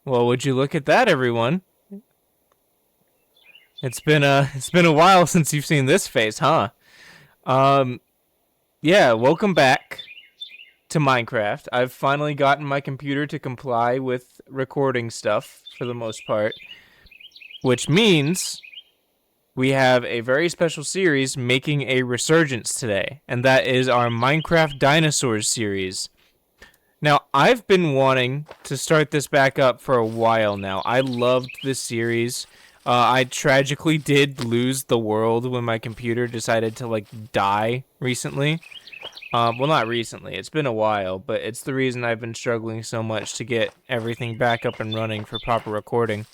Well, would you look at that, everyone? It's been a while since you've seen this face, huh? Um, yeah, welcome back to Minecraft. I've finally gotten my computer to comply with recording stuff for the most part, which means we have a very special series making a resurgence today, and that is our Minecraft Dinosaurs series. Now, I've been wanting to start this back up for a while now. I loved this series. I tragically did lose the world when my computer decided to die recently. Well, not recently. It's been a while, but it's the reason I've been struggling so much to get everything back up and running for proper recording.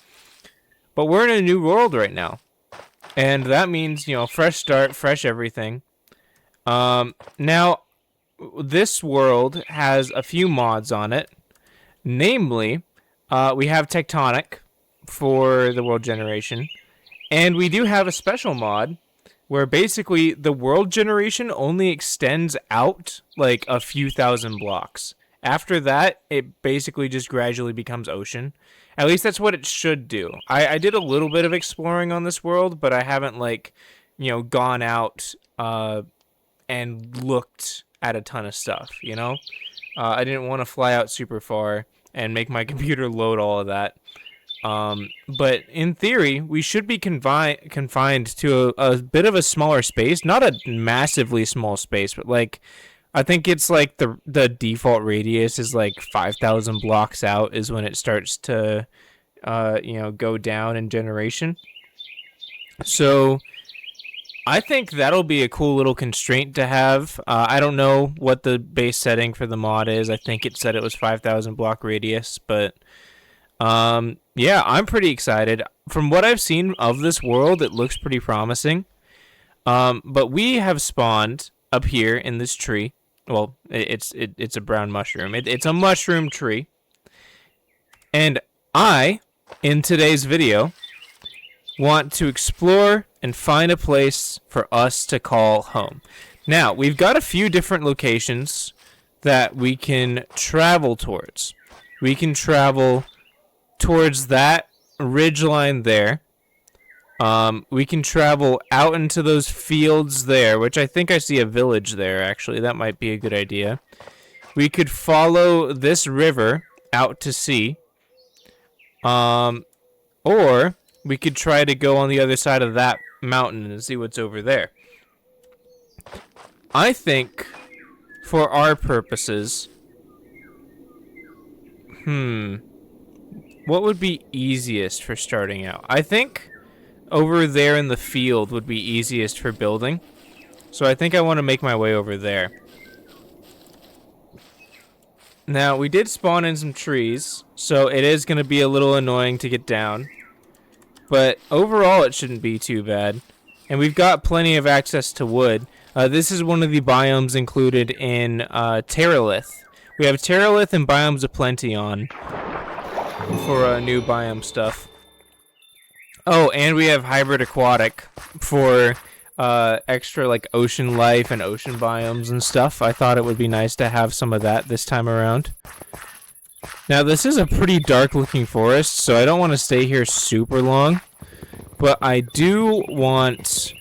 But we're in a new world right now, and that means fresh start, fresh everything. Now this world has a few mods on it. Namely, we have Tectonic for the world generation, and we do have a special mod where basically the world generation only extends out like a few thousand blocks. After that, it basically just gradually becomes ocean. At least that's what it should do. I did a little bit of exploring on this world, but I haven't gone out and looked at a ton of stuff. I didn't want to fly out super far and make my computer load all of that. But in theory, we should be confined to a bit of a smaller space. Not a massively small space, but I think it's like the default radius is like 5,000 blocks out is when it starts to go down in generation. So I think that'll be a cool little constraint to have. I don't know what the base setting for the mod is. I think it said it was 5,000 block radius, but yeah, I'm pretty excited. From what I've seen of this world, it looks pretty promising. But we have spawned up here in this tree. Well, it's a brown mushroom. It's a mushroom tree. And I, in today's video, want to explore and find a place for us to call home. Now, we've got a few different locations that we can travel towards. We can travel towards that ridgeline there. We can travel out into those fields there, which I think I see a village there, actually. That might be a good idea. We could follow this river out to sea. Or we could try to go on the other side of that mountain and see what's over there. I think, for our purposes, what would be easiest for starting out? I think over there in the field would be easiest for building. So I think I want to make my way over there. Now, we did spawn in some trees, so it is going to be a little annoying to get down. But overall, it shouldn't be too bad. And we've got plenty of access to wood. This is one of the biomes included in Terralith. We have Terralith and Biomes of Plenty on for new biome stuff. Oh, and we have Hybrid Aquatic for extra ocean life and ocean biomes and stuff. I thought it would be nice to have some of that this time around. Now, this is a pretty dark looking forest, so I don't want to stay here super long. But I do want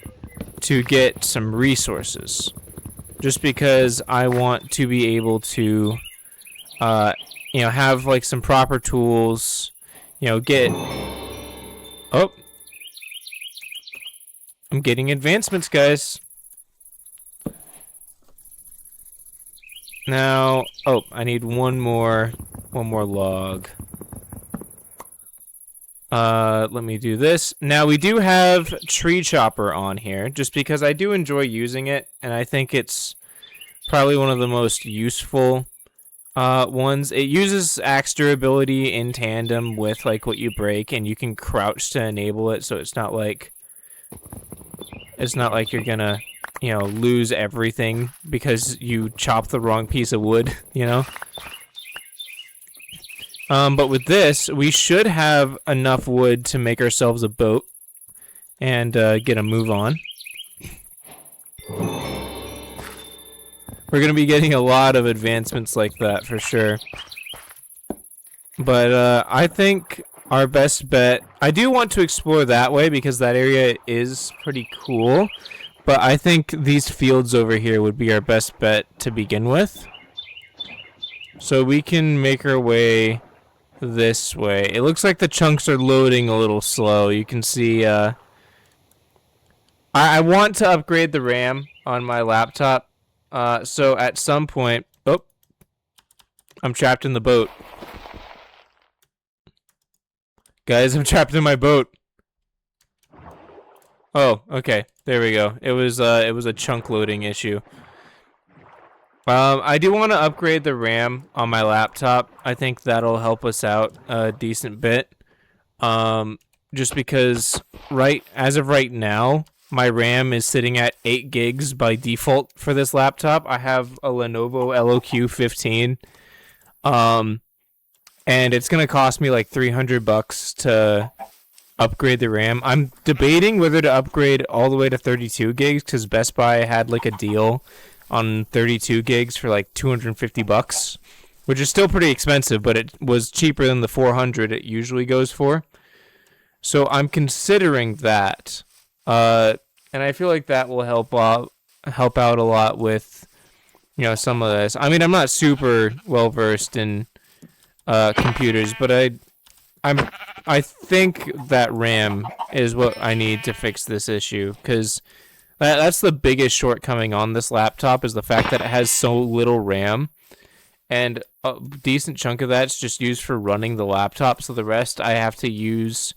to get some resources. Just because I want to be able to, have some proper tools. Get... Oh. I'm getting advancements, guys. Now, I need one more log. Let me do this. Now, we do have Tree Chopper on here, just because I do enjoy using it, and I think it's probably one of the most useful ones. It uses axe durability in tandem with what you break, and you can crouch to enable it, so it's not like you're gonna lose everything because you chopped the wrong piece of wood. But with this, we should have enough wood to make ourselves a boat and get a move on. We're going to be getting a lot of advancements like that for sure. But I think our best bet... I do want to explore that way because that area is pretty cool. But I think these fields over here would be our best bet to begin with. So we can make our way this way. It looks like the chunks are loading a little slow. You can see... I want to upgrade the RAM on my laptop. So at some point... Oh, I'm trapped in the boat. Guys, I'm trapped in my boat. Oh, okay. There we go. It was a chunk loading issue. I do want to upgrade the RAM on my laptop. I think that'll help us out a decent bit. Just because as of right now, my RAM is sitting at 8 gigs by default for this laptop. I have a Lenovo LOQ15. And it's gonna cost me like $300 to upgrade the RAM. I'm debating whether to upgrade all the way to 32 gigs because Best Buy had like a deal on 32 gigs for like $250, which is still pretty expensive, but it was cheaper than the 400 it usually goes for. So I'm considering that, and I feel like that will help out a lot with, some of this. I mean, I'm not super well versed in computers, but I think that RAM is what I need to fix this issue, because that's the biggest shortcoming on this laptop is the fact that it has so little RAM, and a decent chunk of that's just used for running the laptop, so the rest I have to use,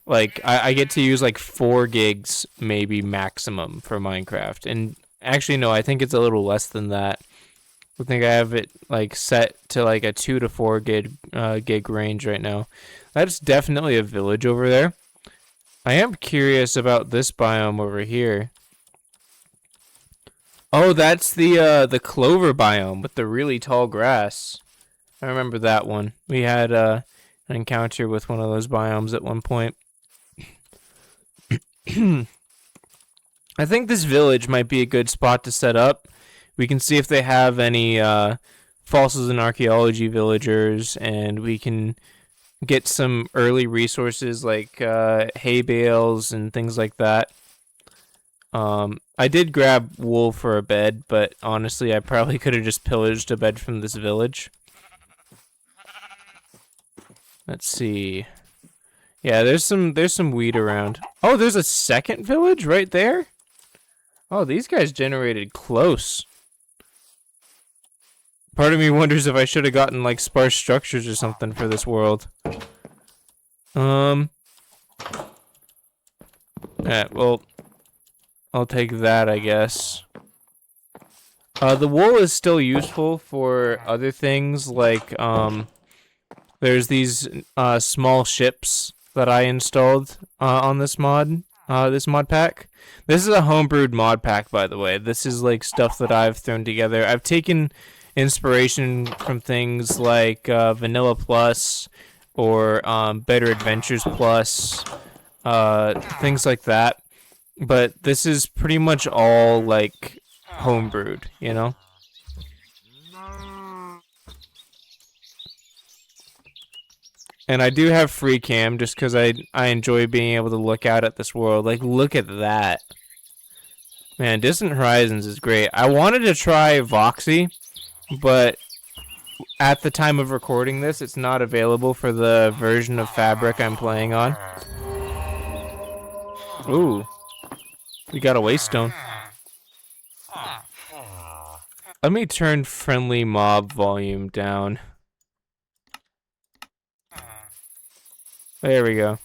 like, I get to use like 4 gigs maybe maximum for Minecraft, and actually no, I think it's a little less than that. I think I have it like set to like a 2 to 4 gig range right now. That's definitely a village over there. I am curious about this biome over here. Oh, that's the clover biome with the really tall grass. I remember that one. We had an encounter with one of those biomes at one point. I think this village might be a good spot to set up. We can see if they have any fossils and archaeology villagers, and we can get some early resources like hay bales and things like that. I did grab wool for a bed, but honestly, I probably could have just pillaged a bed from this village. Let's see. Yeah, there's some wheat around. Oh, there's a second village right there? Oh, these guys generated close. Part of me wonders if I should have gotten like sparse structures or something for this world. Yeah, well, I'll take that, I guess. The wool is still useful for other things, like, there's these, small ships that I installed, on this mod pack. This is a homebrewed mod pack, by the way. This is, like, stuff that I've thrown together. I've taken inspiration from things like, Vanilla Plus, or, Better Adventures Plus, things like that. But this is pretty much all, like, homebrewed, you know? And I do have free cam just because I enjoy being able to look out at this world. Like, look at that. Man, Distant Horizons is great. I wanted to try Voxy, but at the time of recording this, it's not available for the version of Fabric I'm playing on. Ooh. We got a waystone. Let me turn friendly mob volume down. There we go.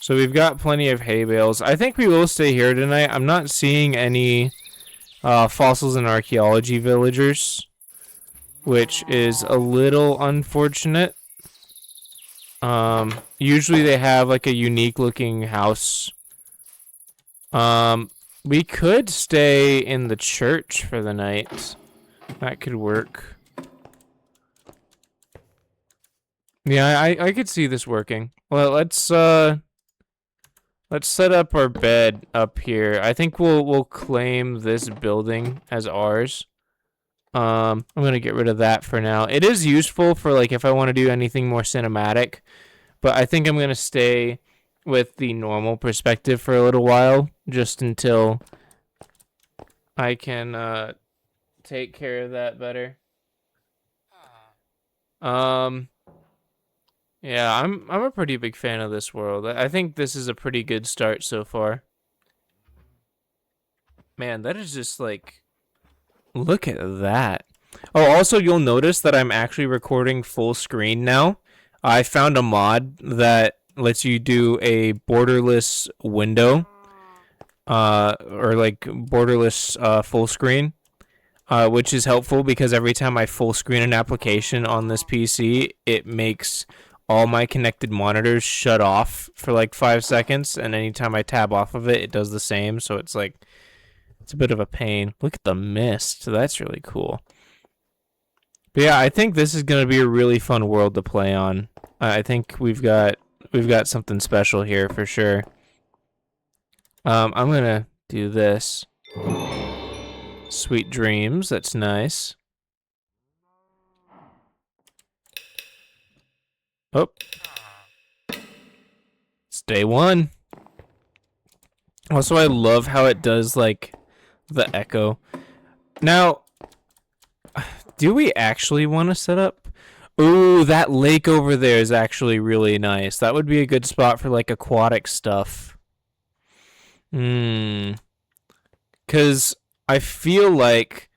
So we've got plenty of hay bales. I think we will stay here tonight. I'm not seeing any fossils and archaeology villagers, which is a little unfortunate. Usually they have like a unique looking house. We could stay in the church for the night. That could work. Yeah, I could see this working. Well, let's set up our bed up here. I think we'll claim this building as ours. I'm gonna get rid of that for now. It is useful for like if I want to do anything more cinematic, but I think I'm gonna stay with the normal perspective for a little while, just until I can take care of that better. Yeah, I'm a pretty big fan of this world. I think this is a pretty good start so far. Man, that is just like, look at that. Oh, also you'll notice that I'm actually recording full screen now. I found a mod that lets you do a borderless window, or like borderless full screen, which is helpful because every time I full screen an application on this PC, it makes all my connected monitors shut off for like 5 seconds, and anytime I tab off of it, it does the same. So it's like, it's a bit of a pain. Look at the mist. That's really cool. But yeah, I think this is gonna be a really fun world to play on. I think we've got something special here for sure. I'm gonna do this. Sweet dreams. That's nice. Oh, it's day one. Also, I love how it does like the echo. Now, do we actually want to set up? Ooh, that lake over there is actually really nice. That would be a good spot for like aquatic stuff. Cause I feel like,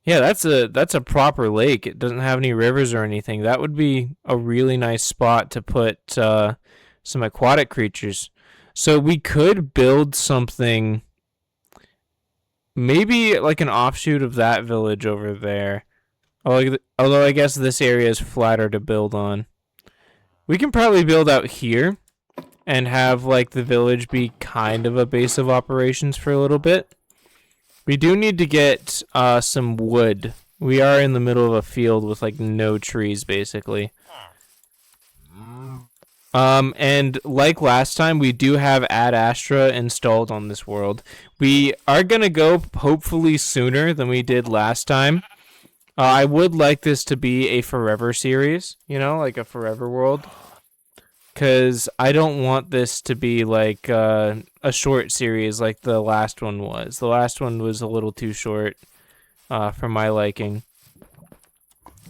yeah, that's a proper lake. It doesn't have any rivers or anything. That would be a really nice spot to put some aquatic creatures. So we could build something. Maybe like an offshoot of that village over there. Although I guess this area is flatter to build on. We can probably build out here and have like the village be kind of a base of operations for a little bit. We do need to get some wood. We are in the middle of a field with like no trees basically. And like last time, we do have Ad Astra installed on this world. We are going to go hopefully sooner than we did last time. I would like this to be a forever series, you know, like a forever world. Because I don't want this to be like a short series like the last one was. The last one was a little too short for my liking.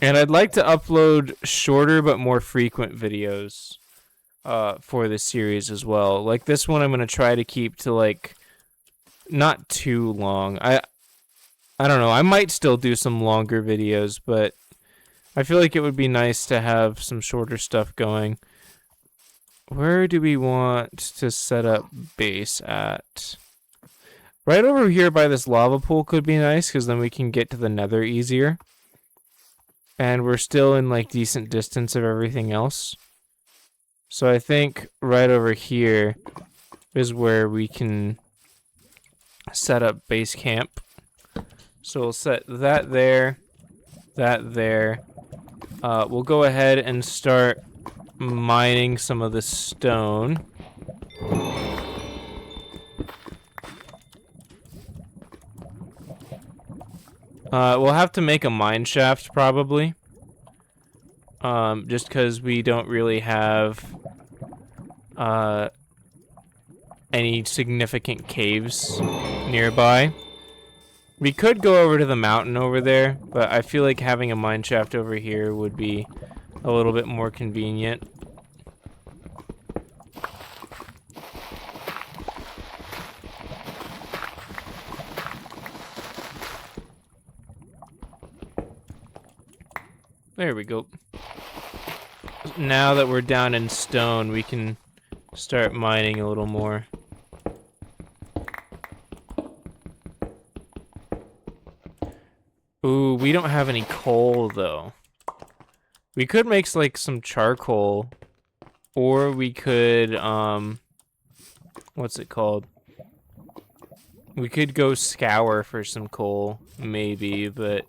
And I'd like to upload shorter but more frequent videos for this series as well. Like this one I'm going to try to keep to like not too long. I don't know. I might still do some longer videos, but I feel like it would be nice to have some shorter stuff going. Where do we want to set up base at? Right over here by this lava pool could be nice because then we can get to the nether easier. And we're still in like decent distance of everything else. So I think right over here is where we can set up base camp. So we'll set that there, that there. We'll go ahead and start mining some of the stone. We'll have to make a mine shaft probably. Just because we don't really have any significant caves nearby. We could go over to the mountain over there, but I feel like having a mine shaft over here would be a little bit more convenient. There we go. Now that we're down in stone, we can start mining a little more. Ooh, we don't have any coal though. We could make like some charcoal, or we could what's it called? We could go scour for some coal, maybe, but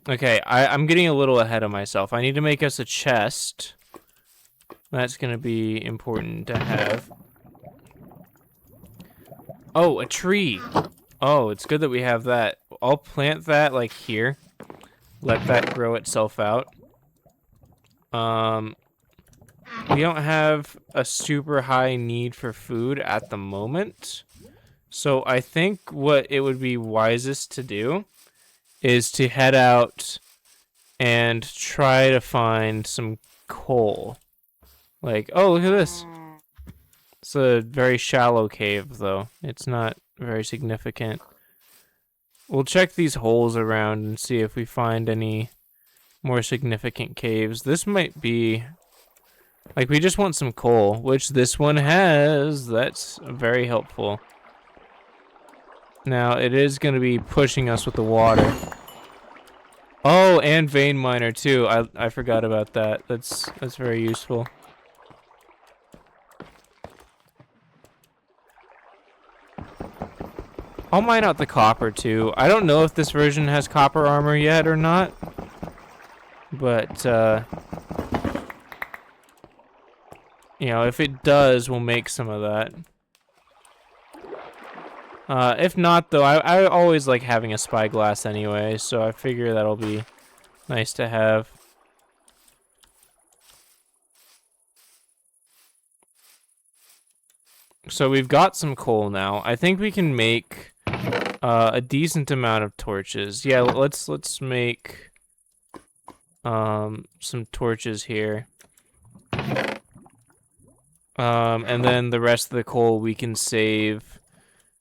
okay, I'm getting a little ahead of myself. I need to make us a chest. That's gonna be important to have. Oh, a tree. Oh, it's good that we have that. I'll plant that like here. Let that grow itself out. We don't have a super high need for food at the moment. So I think what it would be wisest to do is to head out and try to find some coal. Like, oh, look at this. It's a very shallow cave, though. It's not very significant. We'll check these holes around and see if we find any more significant caves. This might be... Like, we just want some coal, which this one has. That's very helpful. Now, it is going to be pushing us with the water. Oh, and vein miner, too. I forgot about that. That's very useful. I'll mine out the copper, too. I don't know if this version has copper armor yet or not. But, you know, if it does, we'll make some of that. If not, though, I always like having a spyglass anyway, so I figure that'll be nice to have. So we've got some coal now. I think we can make a decent amount of torches. Yeah, let's make some torches here. And then the rest of the coal we can save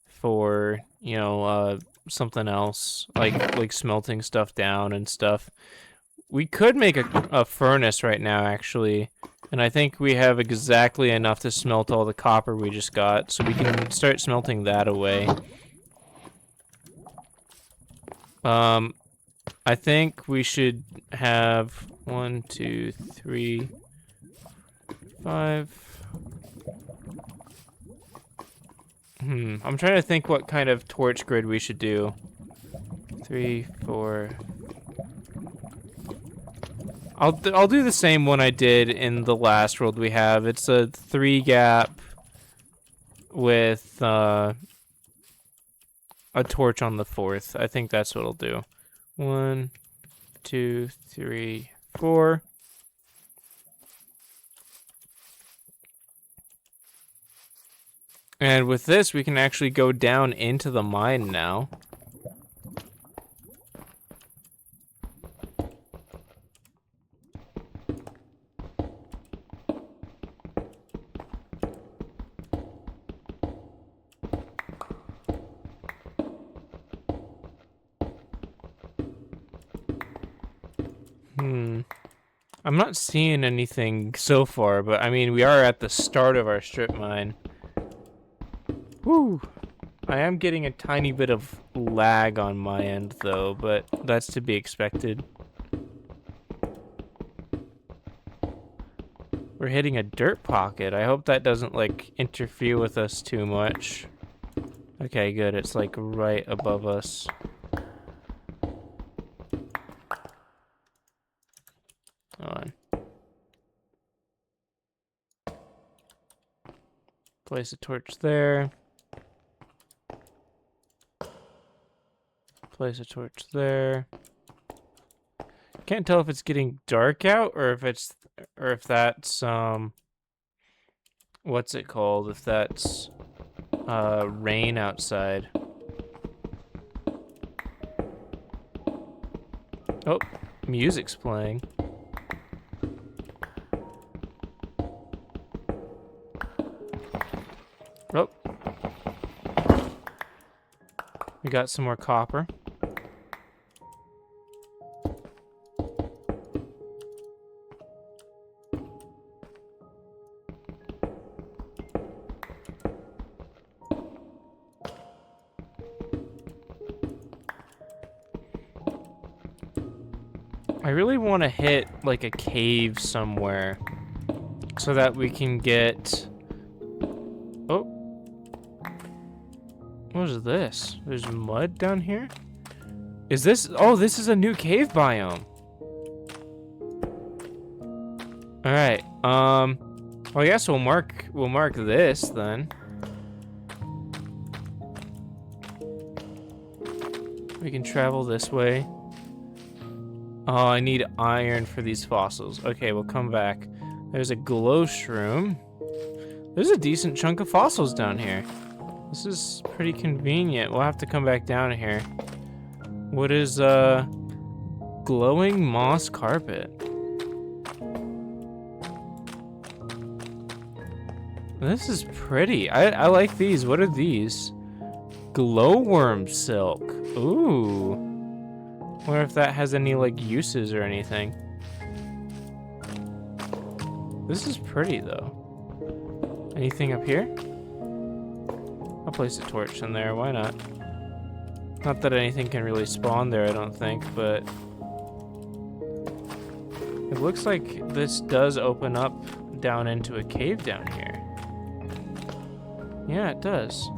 for, you know, something else, like smelting stuff down and stuff. We could make a furnace right now, actually, and I think we have exactly enough to smelt all the copper we just got, so we can start smelting that away. I think we should have 1, 2, 3, 5... I'm trying to think what kind of torch grid we should do. 3, 4... I'll do the same one I did in the last world we have. It's a 3-gap with a torch on the 4th. I think that's what I'll do. 1, 2, 3, 4. And with this, we can actually go down into the mine now. I'm not seeing anything so far, but I mean, we are at the start of our strip mine. Woo! I am getting a tiny bit of lag on my end, though, but that's to be expected. We're hitting a dirt pocket. I hope that doesn't, like, interfere with us too much. Okay, good. It's, like, right above us. Hold on. Place a torch there. Place a torch there. Can't tell if it's getting dark out or if that's what's it called? If that's rain outside. Oh, music's playing. Oh. We got some more copper. I really want to hit like a cave somewhere so that we can get... Oh. What is this? There's mud down here? Is this... Oh, this is a new cave biome. Alright, well, I guess we'll mark this then. We can travel this way. Oh, I need iron for these fossils. Okay, we'll come back. There's a glow shroom. There's a decent chunk of fossils down here. This is pretty convenient. We'll have to come back down here. What is, glowing moss carpet? This is pretty. I like these. What are these? Glowworm silk. Ooh. Wonder if that has any, like, uses or anything. This is pretty, though. Anything up here? I'll place a torch in there. Why not? Not that anything can really spawn there, I don't think, but... It looks like this does open up down into a cave down here. Yeah, it does.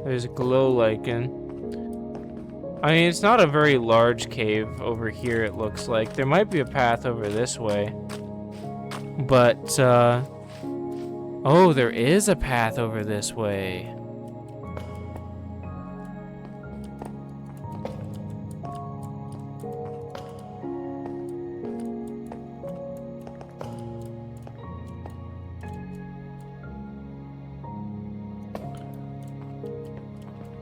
There's a glow lichen. I mean, it's not a very large cave over here, it looks like. There might be a path over this way. But, oh, there is a path over this way.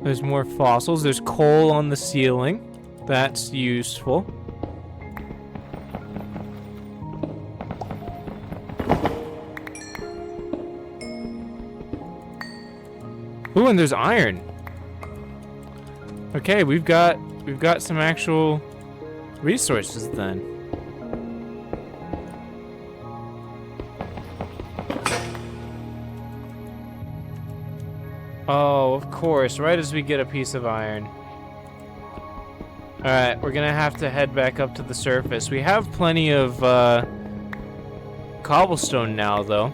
There's more fossils. There's coal on the ceiling. That's useful. Ooh, and there's iron. Okay, we've got some actual resources then. Oh, of course, right as we get a piece of iron. Alright, we're gonna have to head back up to the surface. We have plenty of cobblestone now, though.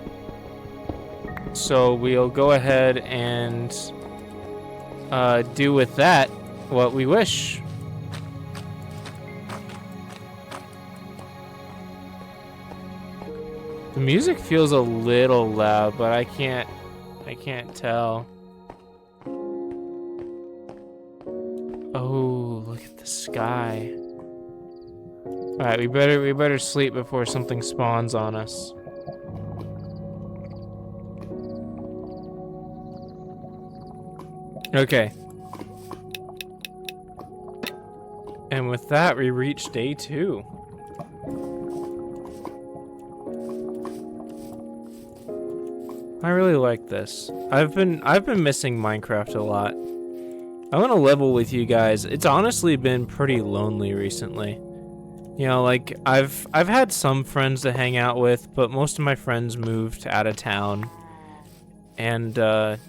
So we'll go ahead and do with that what we wish. The music feels a little loud, but I can't tell. Oh, look at the sky. All right, we better sleep before something spawns on us. Okay. And with that, we reach day 2. I really like this. I've been missing Minecraft a lot. I want to level with you guys. It's honestly been pretty lonely recently. You know, like I've had some friends to hang out with, but most of my friends moved out of town. And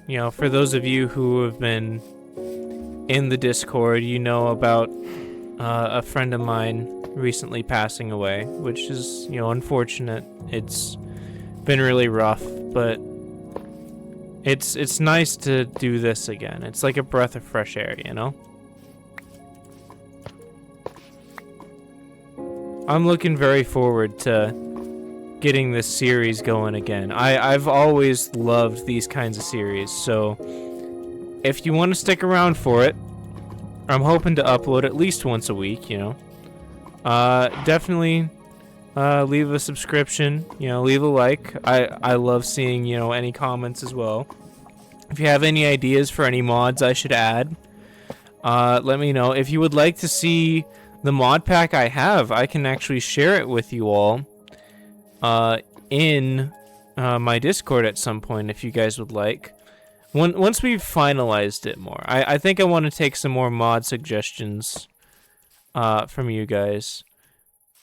you know, for those of you who have been in the Discord, you know about a friend of mine recently passing away, which is, you know, unfortunate. It's been really rough, but it's nice to do this again. It's like a breath of fresh air, you know? I'm looking very forward to getting this series going again. I've always loved these kinds of series, so if you want to stick around for it, I'm hoping to upload at least once a week, you know? Definitely leave a subscription, you know, leave a like. I love seeing, you know, any comments as well. If you have any ideas for any mods I should add, let me know. If you would like to see the mod pack I have, I can actually share it with you all in my Discord at some point if you guys would like. Once we've finalized it more. I think I want to take some more mod suggestions from you guys.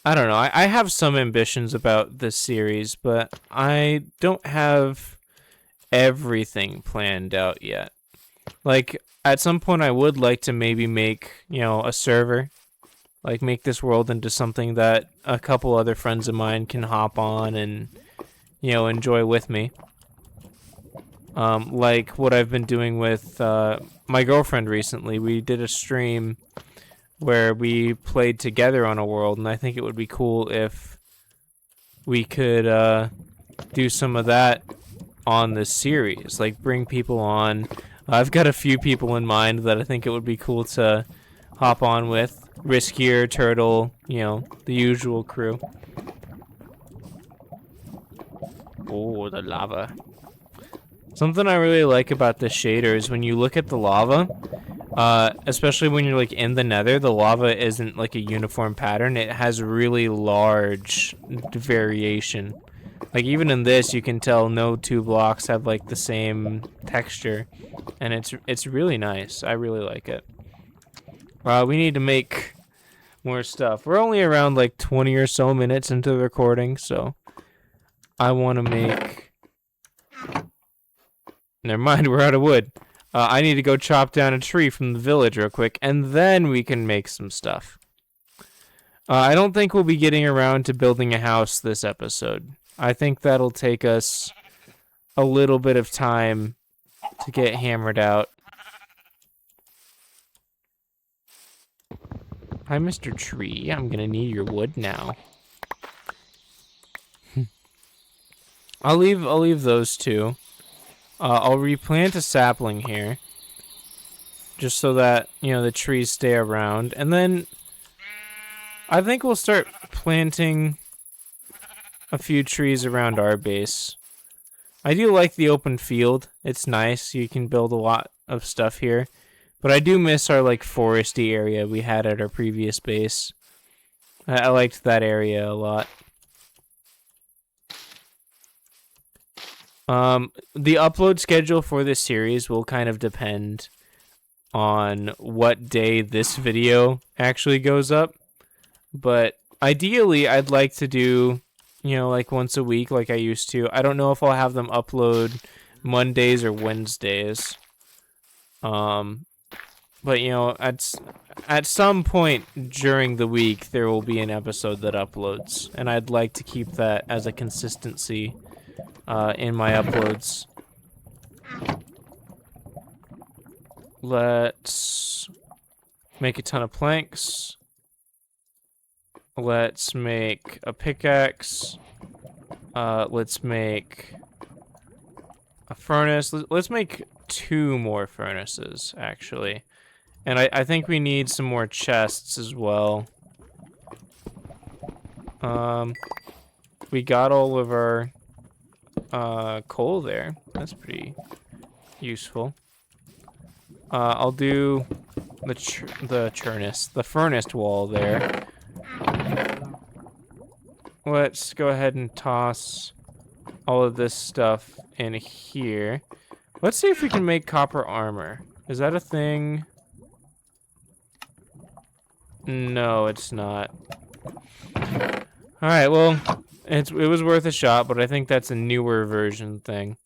I don't know. I have some ambitions about this series, but I don't have everything planned out yet. Like, at some point I would like to maybe make, you know, a server. Like, make this world into something that a couple other friends of mine can hop on and, you know, enjoy with me. Like what I've been doing with my girlfriend recently. We did a stream where we played together on a world, and I think it would be cool if we could do some of that on this series. Like, bring people on, I've got a few people in mind that I think it would be cool to hop on with. Riskier, Turtle, you know, the usual crew. Oh, the lava. Something I really like about the shader is when you look at the lava, especially when you're like in the nether, the lava isn't like a uniform pattern. It has really large variation. Like even in this, you can tell no two blocks have like the same texture, and it's really nice. I really like it. We need to make more stuff. We're only around like 20 or so minutes into the recording, so I want to make... Never mind, we're out of wood. I need to go chop down a tree from the village real quick, and then we can make some stuff. I don't think we'll be getting around to building a house this episode. I think that'll take us a little bit of time to get hammered out. Hi, Mr. Tree. I'm gonna need your wood now. I'll leave those two. I'll replant a sapling here, just so that, you know, the trees stay around. And then I think we'll start planting a few trees around our base. I do like the open field. It's nice. You can build a lot of stuff here. But I do miss our, like, foresty area we had at our previous base. I liked that area a lot. The upload schedule for this series will kind of depend on what day this video actually goes up. But ideally, I'd like to do, you know, like once a week like I used to. I don't know if I'll have them upload Mondays or Wednesdays. But, you know, at some point during the week, there will be an episode that uploads. And I'd like to keep that as a consistency in my uploads. Let's make a ton of planks. Let's make a pickaxe. Let's make a furnace. Let's make 2 more furnaces, actually. And I think we need some more chests as well. We got all of our coal there. That's pretty useful. I'll do the furnace wall there. Let's go ahead and toss all of this stuff in here. Let's see if we can make copper armor. Is that a thing? No, it's not. Alright, well, it was worth a shot, but I think that's a newer version thing.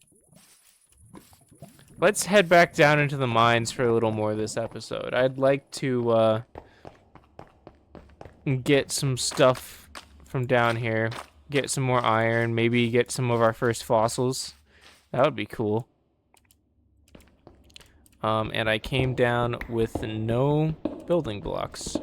Let's head back down into the mines for a little more this episode. I'd like to get some stuff from down here. Get some more iron, maybe get some of our first fossils. That would be cool. And I came down with no building blocks.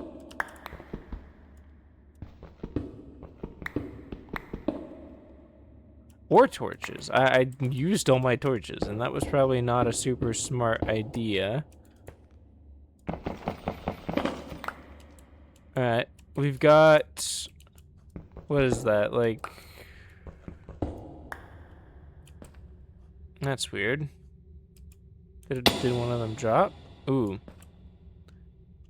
Or torches. I used all my torches, and that was probably not a super smart idea. Alright, we've got... What is that, like... That's weird. Did one of them drop? Ooh.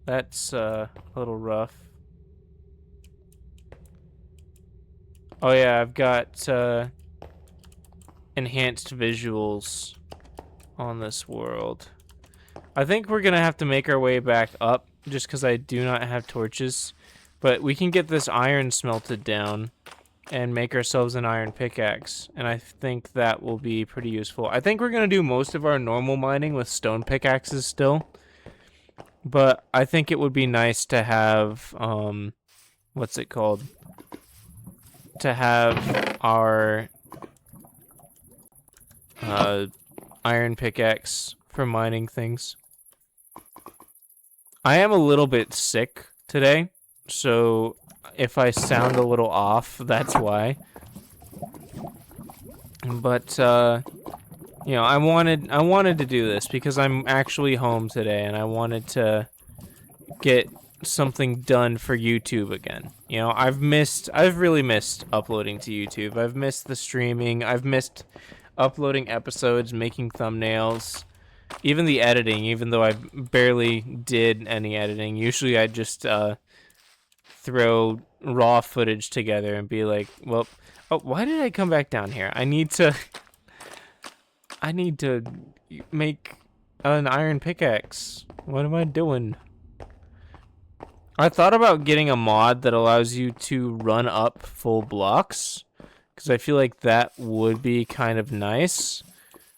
That's a little rough. Oh yeah, I've got enhanced visuals on this world. I think we're gonna have to make our way back up just because I do not have torches. But we can get this iron smelted down and make ourselves an iron pickaxe. And I think that will be pretty useful. I think we're gonna do most of our normal mining with stone pickaxes still. But I think it would be nice to have, what's it called? To have our iron pickaxe for mining things. I am a little bit sick today, so if I sound a little off, that's why. But You know, I wanted to do this because I'm actually home today and I wanted to get something done for YouTube again. You know, I've really missed uploading to YouTube. I've missed the streaming. I've missed uploading episodes, making thumbnails, even the editing, even though I barely did any editing. Usually I just throw raw footage together and be like, well, oh, why did I come back down here? I need to make an iron pickaxe. What am I doing? I thought about getting a mod that allows you to run up full blocks, because I feel like that would be kind of nice.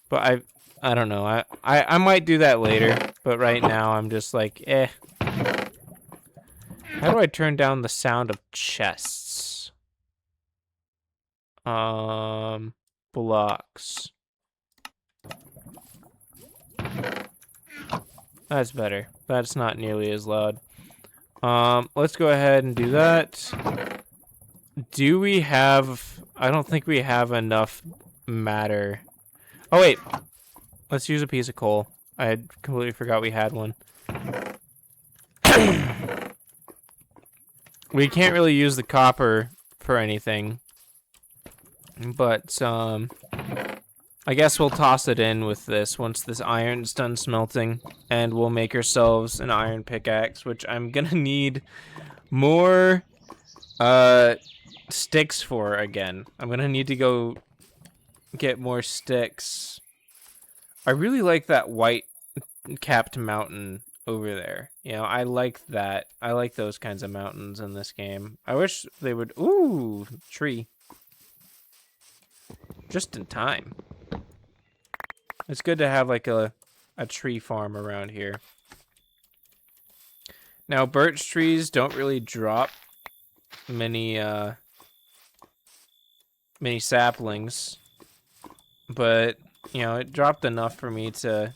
But I don't know. I might do that later, but right now I'm just like, eh. How do I turn down the sound of chests? Blocks. That's better. That's not nearly as loud. Let's go ahead and do that. Do we have... I don't think we have enough matter. Oh, wait. Let's use a piece of coal. I had completely forgot we had one. We can't really use the copper for anything. But, I guess we'll toss it in with this once this iron's done smelting. And we'll make ourselves an iron pickaxe, which I'm gonna need more, sticks for again. I'm gonna need to go get more sticks. I really like that white capped mountain over there. You know, I like that. I like those kinds of mountains in this game. I wish they would... Ooh, tree. Just in time. It's good to have like a tree farm around here. Now, birch trees don't really drop many many saplings, but you know, it dropped enough for me to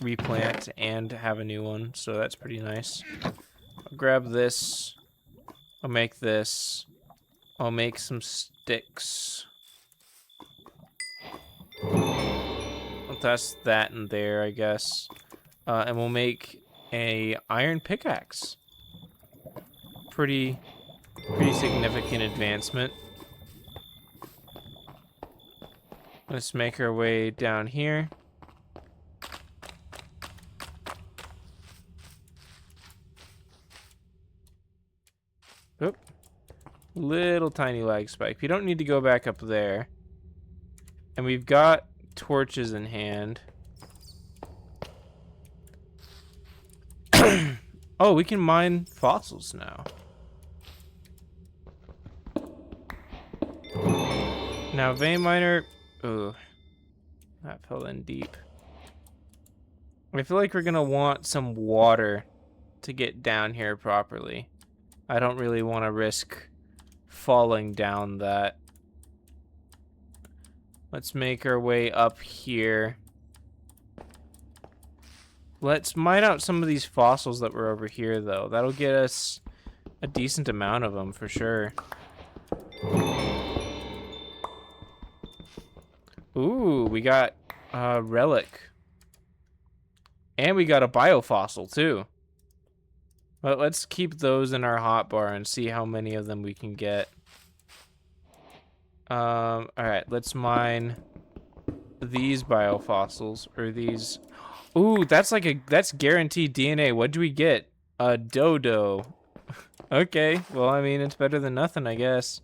replant and have a new one, so that's pretty nice. I'll grab this. I'll make this. I'll make some sticks. I'll toss that in there, I guess. And we'll make a iron pickaxe. Pretty significant advancement. Let's make our way down here. Oop. Little tiny lag spike. You don't need to go back up there. And we've got torches in hand. Oh, we can mine fossils now. Now, vein miner... Ooh. That fell in deep. I feel like we're gonna want some water to get down here properly. I don't really want to risk falling down that. Let's make our way up here. Let's mine out some of these fossils that were over here, though. That'll get us a decent amount of them, for sure. Ooh, we got a relic. And we got a biofossil, too. But let's keep those in our hotbar and see how many of them we can get. Alright, let's mine these biofossils, or these... Ooh, that's guaranteed DNA. What do we get? A dodo. Okay, well, I mean, it's better than nothing, I guess.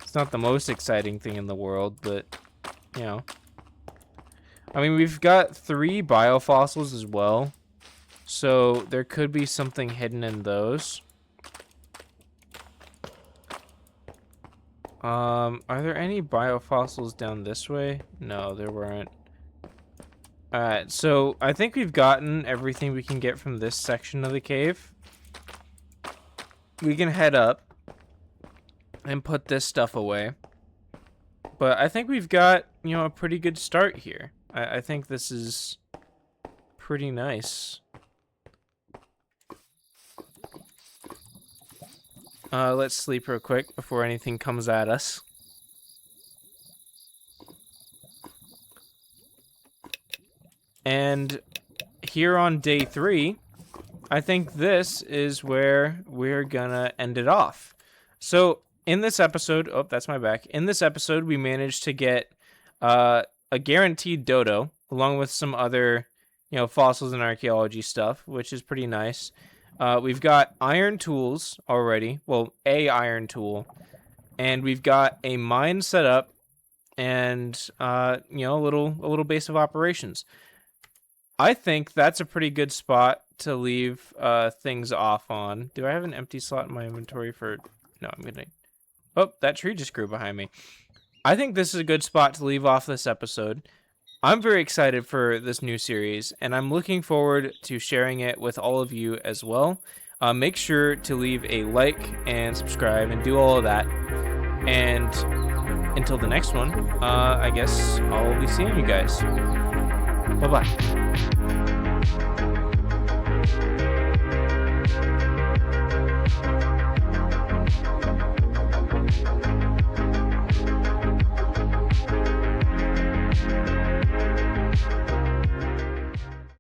It's not the most exciting thing in the world, but, you know. I mean, we've got 3 biofossils as well, so there could be something hidden in those. Are there any biofossils down this way? No, there weren't. Alright, so I think we've gotten everything we can get from this section of the cave. We can head up and put this stuff away. But I think we've got, you know, a pretty good start here. I think this is pretty nice. Let's sleep real quick before anything comes at us. And here on day 3, I think this is where we're gonna end it off. So in this episode, oh, that's my back. In this episode, we managed to get a guaranteed dodo, along with some other, fossils and archaeology stuff, which is pretty nice. We've got iron tools already. Well, a iron tool, and we've got a mine set up, and a little base of operations. I think that's a pretty good spot to leave things off on. Do I have an empty slot in my inventory for? No, I'm gonna. Oh, that tree just grew behind me. I think this is a good spot to leave off this episode. I'm very excited for this new series, and I'm looking forward to sharing it with all of you as well. Make sure to leave a like and subscribe and do all of that. And until the next one, I guess I'll be seeing you guys. Bye-bye.